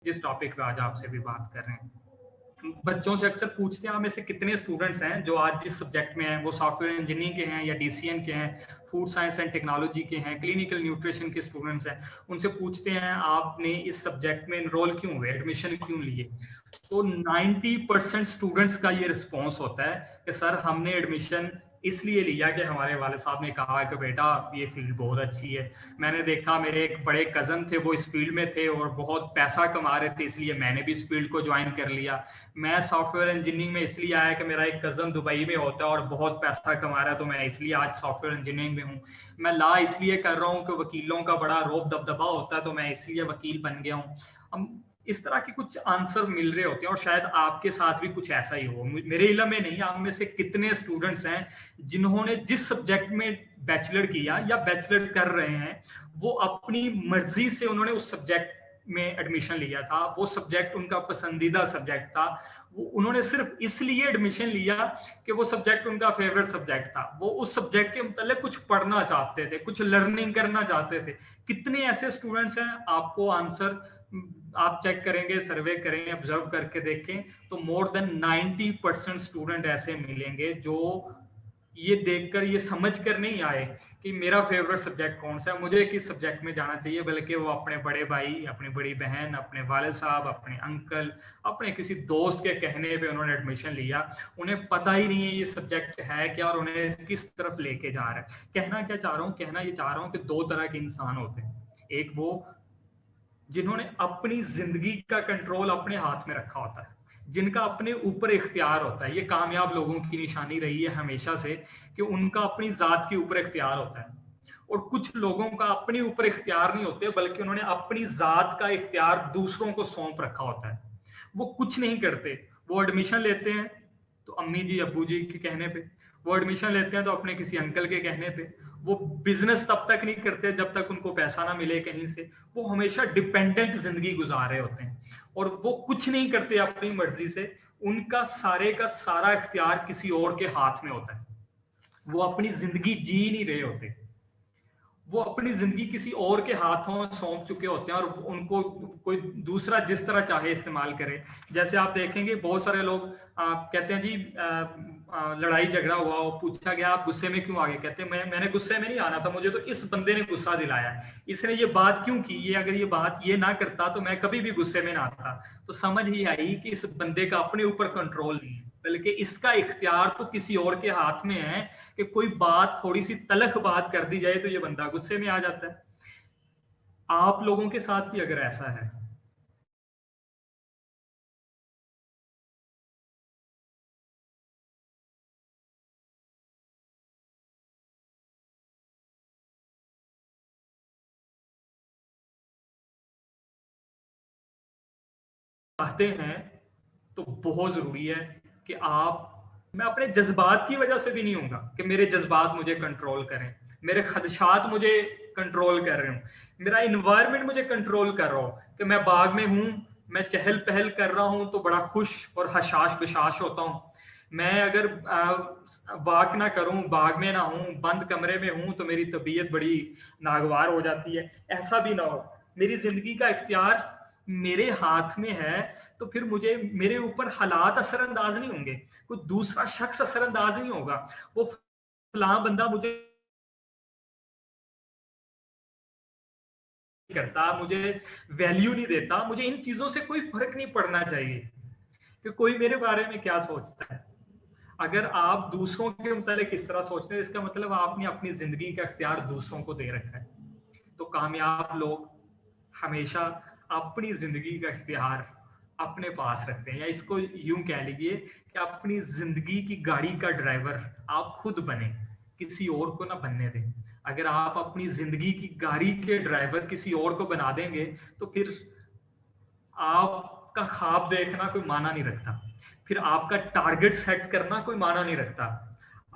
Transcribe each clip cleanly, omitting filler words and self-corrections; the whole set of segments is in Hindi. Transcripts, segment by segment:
जिस टॉपिक पे आज आपसे भी बात कर रहे हैं। बच्चों से अक्सर पूछते हैं आप में से कितने स्टूडेंट्स हैं जो आज जिस सब्जेक्ट में हैं, वो सॉफ्टवेयर इंजीनियरिंग के हैं या डीसीएन के हैं, फूड साइंस एंड टेक्नोलॉजी के हैं, क्लिनिकल न्यूट्रिशन के स्टूडेंट्स हैं। उनसे पूछते हैं आपने इस सब्जेक्ट में इनरोल क्यों हुए, एडमिशन क्यों लिए। तो 90% स्टूडेंट्स का ये रिस्पॉन्स होता है कि सर हमने एडमिशन इसलिए लिया कि हमारे वाले साहब ने कहा कि बेटा ये फील्ड बहुत अच्छी है। मैंने देखा मेरे एक बड़े कजन थे, वो इस फील्ड में थे और बहुत पैसा कमा रहे थे, इसलिए मैंने भी इस फील्ड को ज्वाइन कर लिया। मैं सॉफ्टवेयर इंजीनियरिंग में इसलिए आया कि मेरा एक कजन दुबई में होता है और बहुत पैसा कमा रहा है, तो मैं इसलिए आज सॉफ्टवेयर इंजीनियरिंग में हूँ। मैं ला इसलिए कर रहा हूँ कि वकीलों का बड़ा रोब दबदबा होता है, तो मैं इसलिए वकील बन गया हूँ। हम इस तरह के कुछ आंसर मिल रहे होते हैं और शायद आपके साथ भी कुछ ऐसा ही हो। मेरे इल्म में नहीं, आप में से कितने स्टूडेंट्स हैं जिन्होंने जिस सब्जेक्ट में बैचलर किया या बैचलर कर रहे हैं, वो अपनी मर्जी से उन्होंने उस सब्जेक्ट में एडमिशन लिया था, वो सब्जेक्ट उनका पसंदीदा सब्जेक्ट था, वो उन्होंने सिर्फ इसलिए एडमिशन लिया कि वो सब्जेक्ट उनका फेवरेट सब्जेक्ट था, वो उस सब्जेक्ट के मतलब कुछ पढ़ना चाहते थे, कुछ लर्निंग करना चाहते थे। कितने ऐसे स्टूडेंट्स हैं, आपको आंसर आप चेक करेंगे, सर्वे करेंगे, ऑब्जर्व करके देखें तो मोर देन 90% स्टूडेंट ऐसे मिलेंगे जो ये देखकर ये समझ कर नहीं आए कि मेरा फेवरेट सब्जेक्ट कौन सा है, मुझे किस सब्जेक्ट में जाना चाहिए, बल्कि वो अपने बड़े भाई, अपनी बड़ी बहन, अपने वाले साहब, अपने अंकल, अपने किसी दोस्त के कहने पे उन्होंने एडमिशन लिया। उन्हें पता ही नहीं है ये सब्जेक्ट है क्या और उन्हें किस तरफ लेके जा रहा है। कहना क्या चाह रहा हूँ, कहना ये चाह रहा हूँ कि दो तरह के इंसान होते हैं। एक वो जिन्होंने अपनी जिंदगी का कंट्रोल अपने हाथ में रखा होता है, जिनका अपने ऊपर इख्तियार होता है। ये कामयाब लोगों की निशानी रही है हमेशा से कि उनका अपनी जात के ऊपर इख्तियार होता है। और कुछ लोगों का अपने ऊपर इख्तियार नहीं होते, बल्कि उन्होंने अपनी जात का इख्तियार दूसरों को सौंप रखा होता है। वो कुछ नहीं करते, वो एडमिशन लेते हैं तो अम्मी जी अब्बू जी के कहने पे, वो एडमिशन लेते हैं तो अपने किसी अंकल के कहने पे, वो बिजनेस तब तक नहीं करते जब तक उनको पैसा ना मिले कहीं से। वो हमेशा डिपेंडेंट जिंदगी गुजार रहे होते हैं और वो कुछ नहीं करते अपनी मर्जी से। उनका सारे का सारा इख्तियार किसी और के हाथ में होता है। वो अपनी जिंदगी जी नहीं रहे होते, वो अपनी जिंदगी किसी और के हाथों सौंप चुके होते हैं और उनको कोई दूसरा जिस तरह चाहे इस्तेमाल करे। जैसे आप देखेंगे बहुत सारे लोग कहते हैं जी लड़ाई झगड़ा हुआ और पूछा गया आप गुस्से में क्यों आ गए, कहते हैं मैंने गुस्से में नहीं आना था, मुझे तो इस बंदे ने गुस्सा दिलाया, इसने ये बात क्यों की, ये अगर ये बात ये ना करता तो मैं कभी भी गुस्से में ना आता। तो समझ ही आई कि इस बंदे का अपने ऊपर कंट्रोल नहीं है, बल्कि इसका इख्तियार तो किसी और के हाथ में है कि कोई बात थोड़ी सी तलख बात कर दी जाए तो ये बंदा गुस्से में आ जाता है। आप लोगों के साथ भी अगर ऐसा है, चाहते हैं, तो बहुत जरूरी है कि आप, मैं अपने जज्बात की वजह से भी नहीं हूंगा कि मेरे जज्बात मुझे कंट्रोल करें, मेरे खदशात मुझे कंट्रोल कर रहे हूं, मेरा इन्वायरमेंट मुझे कंट्रोल कर रहा हो कि मैं बाग में हूं, मैं चहल पहल कर रहा हूं तो बड़ा खुश और हशाश बिशाश होता हूं। मैं अगर वाक ना करूं, बाग में ना हूं, बंद कमरे में हूं तो मेरी तबीयत बड़ी नागवार हो जाती है। ऐसा भी ना हो, मेरी जिंदगी का इख्तियार मेरे हाथ में है, तो फिर मुझे मेरे ऊपर हालात असरअंदाज नहीं होंगे, कोई दूसरा शख्स असरअंदाज नहीं होगा। वो फलां बंदा मुझे करता, मुझे वैल्यू नहीं देता, मुझे इन चीजों से कोई फर्क नहीं पड़ना चाहिए कि कोई मेरे बारे में क्या सोचता है। अगर आप दूसरों के मुतालिक इस तरह सोचते हैं, इसका मतलब आपने अपनी जिंदगी का इख्तियार दूसरों को दे रखा है। तो कामयाब लोग हमेशा अपनी जिंदगी का इख्तियार अपने पास रखते हैं, या इसको यूं कह लीजिए कि अपनी जिंदगी की गाड़ी का ड्राइवर आप खुद बने, किसी और को ना बनने दें। अगर आप अपनी जिंदगी की गाड़ी के ड्राइवर किसी और को बना देंगे तो फिर आपका ख्वाब देखना कोई माना नहीं रखता, फिर आपका टारगेट सेट करना कोई माना नहीं रखता।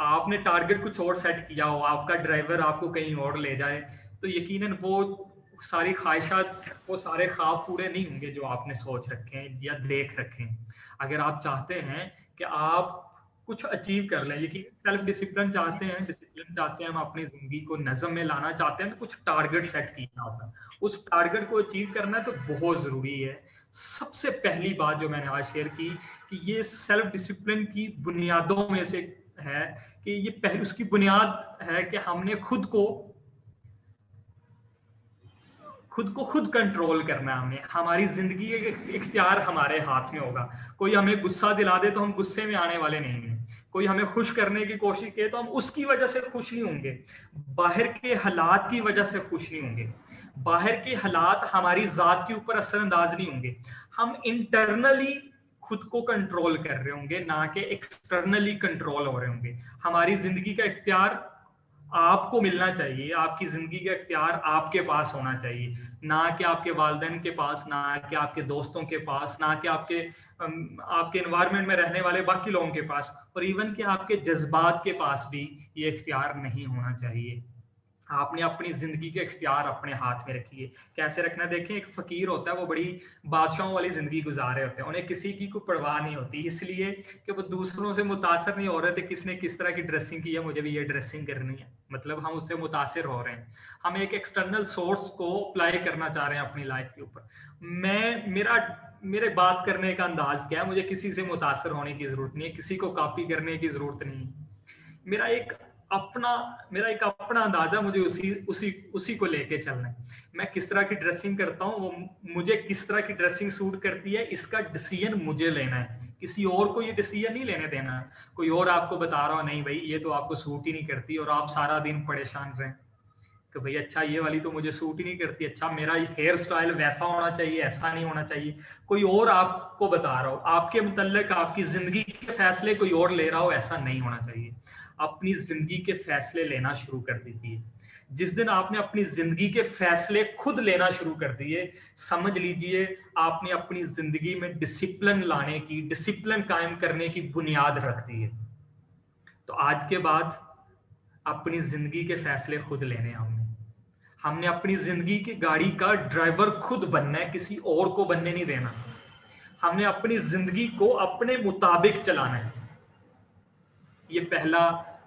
आपने टारगेट कुछ और सेट किया हो, आपका ड्राइवर आपको कहीं और ले जाए, तो यकीनन वो सारी ख्वाहिशात, वो सारे ख्वाब पूरे नहीं होंगे जो आपने सोच रखे हैं या देख रखे हैं। अगर आप चाहते हैं कि आप कुछ अचीव कर लें। यकीन सेल्फ डिसिप्लिन चाहते हैं, हम अपनी जिंदगी को नज़म में लाना चाहते हैं, तो कुछ टारगेट सेट किया होता है। उस टारगेट को अचीव करना तो बहुत जरूरी है। सबसे पहली बात जो मैंने आज शेयर की कि ये सेल्फ डिसिप्लिन की बुनियादों में से है कि ये पहली उसकी बुनियाद है कि हमने खुद को खुद कंट्रोल करना है। हमने हमारी जिंदगी का इख्तियार हमारे हाथ में होगा। कोई हमें गुस्सा दिला दे तो हम गुस्से में आने वाले नहीं हैं। कोई हमें खुश करने की कोशिश करे तो हम उसकी वजह से खुश नहीं होंगे, बाहर के हालात की वजह से खुश नहीं होंगे। बाहर के हालात हमारी जात के ऊपर असरअंदाज नहीं होंगे। हम इंटरनली खुद को कंट्रोल कर रहे होंगे, ना कि एक्सटर्नली कंट्रोल हो रहे होंगे। हमारी जिंदगी का इख्तियार आपको मिलना चाहिए, आपकी जिंदगी का इख्तियार आपके पास होना चाहिए, ना कि आपके वालिदैन के पास, ना कि आपके दोस्तों के पास, ना कि आपके एनवायरनमेंट में रहने वाले बाकी लोगों के पास, और इवन कि आपके जज्बात के पास भी ये इख्तियार नहीं होना चाहिए। आपने अपनी जिंदगी के इख्तियार अपने हाथ में रखिए। कैसे रखना, देखें एक फकीर होता है, वो बड़ी बादशाहों वाली जिंदगी गुजार रहे होते हैं, उन्हें किसी की कोई परवाह नहीं होती, इसलिए कि वो दूसरों से मुतासर नहीं हो रहे थे किसने किस तरह की ड्रेसिंग की है, मुझे भी ये ड्रेसिंग करनी है। मतलब हम उससे मुतासर हो रहे हैं, हम एक एक्सटर्नल सोर्स को अप्लाई करना चाह रहे हैं अपनी लाइफ के ऊपर। मेरे बात करने का अंदाज क्या है, मुझे किसी से मुतासर होने की जरूरत नहीं है, किसी को कॉपी करने की जरूरत नहीं है। मेरा एक अपना अंदाजा, मुझे उसी उसी उसी को लेके चलना है। मैं किस तरह की ड्रेसिंग करता हूँ, वो मुझे किस तरह की ड्रेसिंग सूट करती है, इसका डिसीजन मुझे लेना है, किसी और को ये डिसीजन नहीं लेने देना। कोई और आपको बता रहा हो नहीं भाई ये तो आपको सूट ही नहीं करती, और आप सारा दिन परेशान रहें कि भाई अच्छा ये वाली तो मुझे सूट ही नहीं करती, अच्छा मेरा हेयर स्टाइल वैसा होना चाहिए, ऐसा नहीं होना चाहिए। कोई और आपको बता रहा हो, आपके मुतल्लिक आपकी जिंदगी के फैसले कोई और ले रहा हो, ऐसा नहीं होना चाहिए। अपनी जिंदगी के फैसले लेना शुरू कर दीजिए। जिस दिन आपने अपनी जिंदगी के फैसले खुद लेना शुरू कर दिए, समझ लीजिए आपने अपनी जिंदगी में डिसिप्लिन लाने की, डिसिप्लिन कायम करने की बुनियाद रख दी है। तो आज के बाद अपनी जिंदगी के फैसले खुद लेने हमने अपनी जिंदगी की गाड़ी का ड्राइवर खुद बनना है, किसी और को बनने नहीं देना। हमने अपनी जिंदगी को अपने मुताबिक चलाना है। ये पहला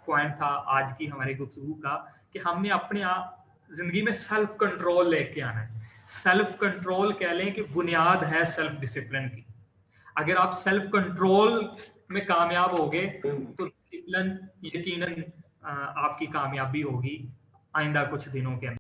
पॉइंट था आज की हमारी गुफ्तगू का, कि हमने अपने जिंदगी में सेल्फ कंट्रोल लेके आना है। सेल्फ कंट्रोल कह लें कि बुनियाद है सेल्फ डिसिप्लिन की। अगर आप सेल्फ कंट्रोल में कामयाब होगे तो डिसिप्लिन यकीनन आपकी कामयाबी होगी आइंदा कुछ दिनों के अंदर।